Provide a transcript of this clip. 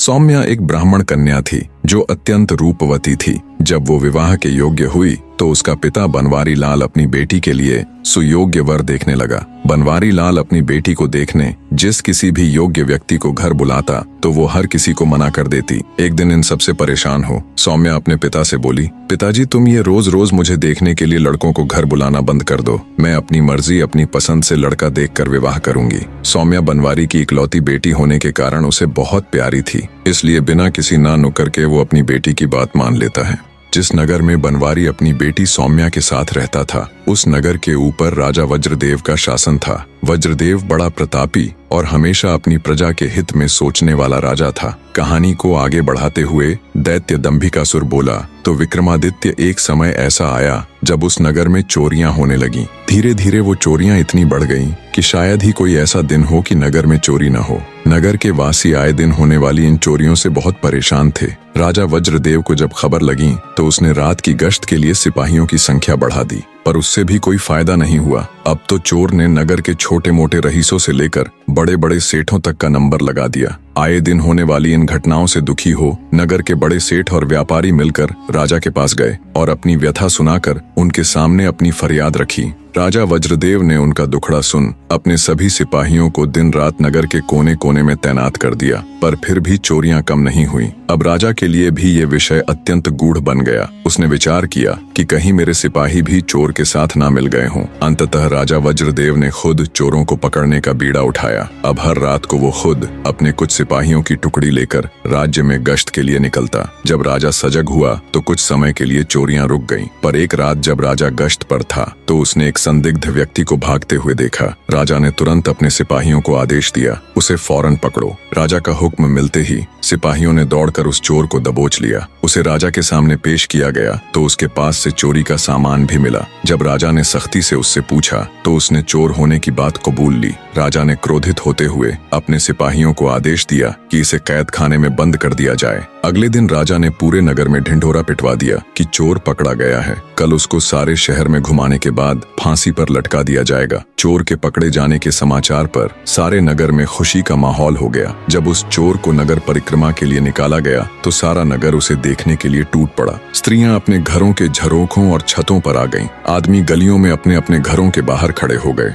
सौम्या एक ब्राह्मण कन्या थी जो अत्यंत रूपवती थी। जब वो विवाह के योग्य हुई तो उसका पिता बनवारी लाल अपनी बेटी के लिए सुयोग्य वर देखने लगा। बनवारी लाल अपनी बेटी को देखने जिस किसी भी योग्य व्यक्ति को घर बुलाता तो वो हर किसी को मना कर देती। एक दिन इन सबसे परेशान हो सौम्या अपने पिता से बोली, पिताजी तुम ये रोज रोज मुझे देखने के लिए लड़कों को घर बुलाना बंद कर दो। मैं अपनी मर्जी अपनी पसंद से लड़का देखकर विवाह करूंगी। सौम्या बनवारी की इकलौती बेटी होने के कारण उसे बहुत प्यारी थी, इसलिए बिना किसी ना नुकर के वो अपनी बेटी की बात मान लेता है। जिस नगर में बनवारी अपनी बेटी सौम्या के साथ रहता था उस नगर के ऊपर राजा वज्रदेव का शासन था। वज्रदेव बड़ा प्रतापी और हमेशा अपनी प्रजा के हित में सोचने वाला राजा था। कहानी को आगे बढ़ाते हुए दैत्य दंभिकासुर बोला, तो विक्रमादित्य एक समय ऐसा आया जब उस नगर में चोरियां होने लगी। धीरे धीरे वो चोरियां इतनी बढ़ गईं कि शायद ही कोई ऐसा दिन हो कि नगर में चोरी न हो। नगर के वासी आए दिन होने वाली इन चोरियों से बहुत परेशान थे। राजा वज्रदेव को जब खबर लगी तो उसने रात की गश्त के लिए सिपाहियों की संख्या बढ़ा दी, पर उससे भी कोई फायदा नहीं हुआ। अब तो चोर ने नगर के छोटे मोटे रईसों से लेकर बड़े बड़े सेठों तक का नंबर लगा दिया। आए दिन होने वाली इन घटनाओं से दुखी हो नगर के बड़े सेठ और व्यापारी मिलकर राजा के पास गए और अपनी व्यथा सुनाकर उनके सामने अपनी फरियाद रखी। राजा वज्रदेव ने उनका दुखड़ा सुन अपने सभी सिपाहियों को दिन रात नगर के कोने कोने में तैनात कर दिया, पर फिर भी चोरियां कम नहीं हुई। अब राजा के लिए भी ये विषय अत्यंत गूढ़ बन गया। उसने विचार किया कि कहीं मेरे सिपाही भी चोर के साथ ना मिल गए हों। अंततः राजा वज्रदेव ने खुद चोरों को पकड़ने का बीड़ा उठाया। अब हर रात को वो खुद अपने कुछ सिपाहियों की टुकड़ी लेकर राज्य में गश्त के लिए निकलता। जब राजा सजग हुआ तो कुछ समय के लिए चोरियां रुक गईं, पर एक रात जब राजा गश्त पर था तो उसने एक संदिग्ध व्यक्ति को भागते हुए देखा। राजा ने तुरंत अपने सिपाहियों को आदेश दिया, उसे फौरन पकड़ो। राजा का हुक्म मिलते ही सिपाहियों ने दौड़कर उस चोर को दबोच लिया। उसे राजा के सामने पेश किया गया तो उसके पास से चोरी का सामान भी मिला। जब राजा ने सख्ती से उससे पूछा तो उसने चोर होने की बात कबूल ली। राजा ने क्रोधित होते हुए अपने सिपाहियों को आदेश दिया कि इसे कैद खाने में बंद कर दिया जाए। अगले दिन राजा ने पूरे नगर में ढिंढोरा पिटवा दिया कि चोर पकड़ा गया है। कल उसको सारे शहर में घुमाने के बाद फांसी पर लटका दिया जाएगा। चोर के पकड़े जाने के समाचार पर सारे नगर में खुशी का माहौल हो गया। जब उस चोर को नगर परिक्रमा के लिए निकाला गया तो सारा नगर उसे देखने के लिए टूट पड़ा। स्त्रियां अपने घरों के झरोखों और छतों पर आ गईं। आदमी गलियों में अपने अपने घरों के बाहर खड़े हो गए।